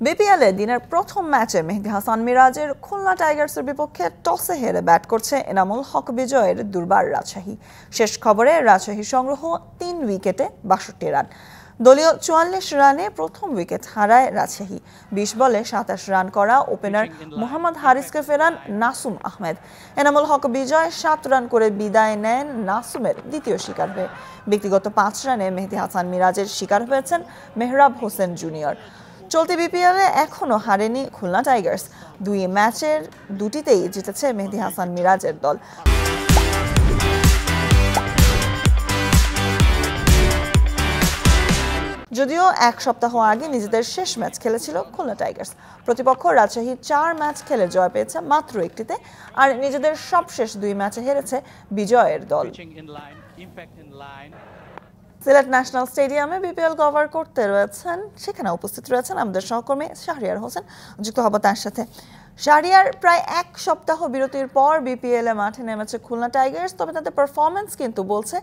বিপিএলে দিনের প্রথম ম্যাচে মেহেদী হাসান মিরাজের খুলনা টাইগার্সের বিপক্ষে টসে হেরে ব্যাট করছে এনামুল হক বিজয়ের দুর্বার রাজশাহী। শেষ খবরে রাজশাহী সংগ্রহ ৩ উইকেটে ৬২ রান। দলীয় ৪৪ রানে প্রথম উইকেট হারায় রাজশাহী। ২০ বলে ২৭ রান করা ওপেনার মোহাম্মদ হারিসকে ফেরান নাসুম আহমেদ। এনামুল হক বিজয় ৭ রান করে বিদায় নেন নাসুমের দ্বিতীয় শিকার হয়ে। ব্যক্তিগত ৫ রানে মেহেদী হাসান মিরাজের শিকার হয়েছেন মেহরাব হোসেন জুনিয়র। চলতি বিপিএলে এখনও হারেনি খুলনা টাইগার্স। ২ ম্যাচের দুটিতেই জিতেছে মেহেদী হাসান মিরাজের দল। যদিও এক সপ্তাহ আগে নিজেদের শেষ ম্যাচ খেলেছিল খুলনা টাইগার্স। প্রতিপক্ষ রাজশাহী ৪ ম্যাচ খেলে জয় পেয়েছে মাত্র একটিতে, আর নিজেদের সবশেষ ২ ম্যাচে হেরেছে বিজয়ের দল। সিলেট ন্যাশনাল স্টেডিয়ামে বিপিএল কভার করতে সেখানে উপস্থিত রয়েছেন আমাদের সহকর্মী শাহরিয়ার হোসেন। যুক্ত হব তার সাথে। শাহরিয়ার, প্রায় এক সপ্তাহ বিরতির পর বিপিএল এ মাঠে নেমেছে খুলনা টাইগার্স, তবে তাদের পারফরমেন্স কিন্তু বলছে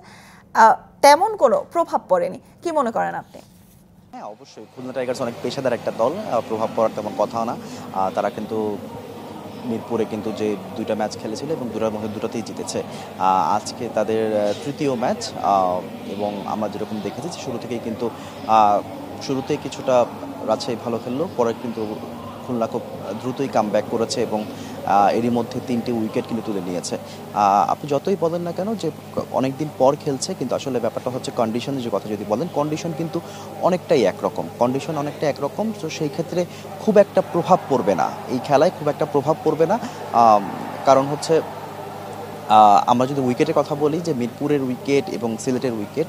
তেমন কোনো প্রভাব পড়েনি। কি মনে করেন আপনি? হ্যাঁ, অবশ্যই খুলনা টাইগার্স অনেক পেশাদার একটা দল, প্রভাব পড়ার তেমন কথা না। তারা কিন্তু মিরপুরে কিন্তু যে ২টা ম্যাচ খেলেছিল এবং দুটার মধ্যে দুটাতেই জিতেছে। আজকে তাদের তৃতীয় ম্যাচ, এবং আমরা যেরকম দেখেছি শুরু থেকেই কিন্তু শুরুতে কিছুটা রাজশাহী ভালো খেললো, পরে কিন্তু খুলনা খুব দ্রুতই কামব্যাক করেছে এবং এরই মধ্যে ৩টি উইকেট কিন্তু তুলে নিয়েছে। আপনি যতই বলেন না কেন যে অনেকদিন পর খেলছে, কিন্তু আসলে ব্যাপারটা হচ্ছে কন্ডিশনের যে কথা যদি বলেন, কন্ডিশন কিন্তু অনেকটাই একরকম। তো সেই ক্ষেত্রে খুব একটা প্রভাব পড়বে না, এই খেলায় খুব একটা প্রভাব পড়বে না। কারণ হচ্ছে আমরা যদি উইকেটের কথা বলি, যে মিরপুরের উইকেট এবং সিলেটের উইকেট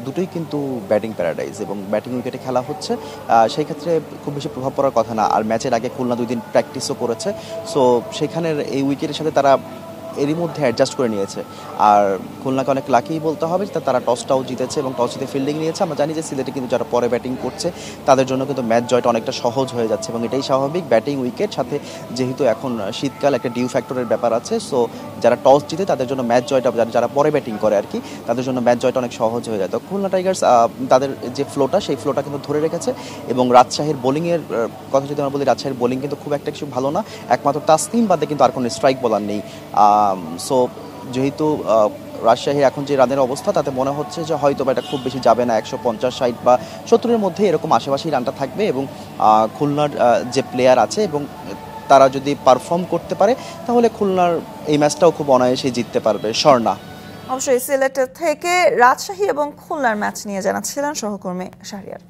দুটোই কিন্তু ব্যাটিং প্যারাডাইজ, এবং ব্যাটিং উইকেটে খেলা হচ্ছে, সেই ক্ষেত্রে খুব বেশি প্রভাব পড়ার কথা না। আর ম্যাচের আগে খুলনা 2 দিন প্র্যাকটিসও করেছে, সো সেখানের এই উইকেটের সাথে তারা এরই মধ্যে অ্যাডজাস্ট করে নিয়েছে। আর খুলনাকে অনেক লাকিই বলতে হবে, তারা টসটাও জিতেছে এবং টস জিতে ফিল্ডিং নিয়েছে। আমরা জানি যে সিলেটে কিন্তু যারা পরে ব্যাটিং করছে তাদের জন্য কিন্তু ম্যাচ জয়টা অনেকটা সহজ হয়ে যাচ্ছে, এবং এটাই স্বাভাবিক। ব্যাটিং উইকেট সাথে যেহেতু এখন শীতকাল, একটা ডিউ ফ্যাক্টরের ব্যাপার আছে, সো যারা টস জিতে তাদের জন্য ম্যাচ জয়টা, যারা পরে ব্যাটিং করে আর কি, তাদের জন্য ম্যাচ জয়টা অনেক সহজ হয়ে যায়। তো খুলনা টাইগার্স তাদের যে ফ্লোটা, সেই ফ্লোটা কিন্তু ধরে রেখেছে। এবং রাজশাহীর বোলিংয়ের কথা যদি আমরা বলি, রাজশাহীর বোলিং কিন্তু খুব একটা কিছু ভালো না, একমাত্র তাসনিম বাদে কিন্তু আর কোনো স্ট্রাইক বলার নেই। সো যেহেতু রাজশাহীর এখন যে রানের অবস্থা, তাতে মনে হচ্ছে যে হয়তো বা এটা খুব বেশি যাবে না, 150, 60 বা 70-এর মধ্যে এরকম আশেপাশেই রানটা থাকবে। এবং খুলনার যে প্লেয়ার আছে এবং তারা যদি পারফর্ম করতে পারে, তাহলে খুলনার এই ম্যাচটাও খুব অনায়াসেই জিততে পারবে স্বর্ণা। অবশ্যই সিলেট থেকে রাজশাহী এবং খুলনার ম্যাচ নিয়ে জানাচ্ছিলেন সহকর্মী শাহরিয়ার।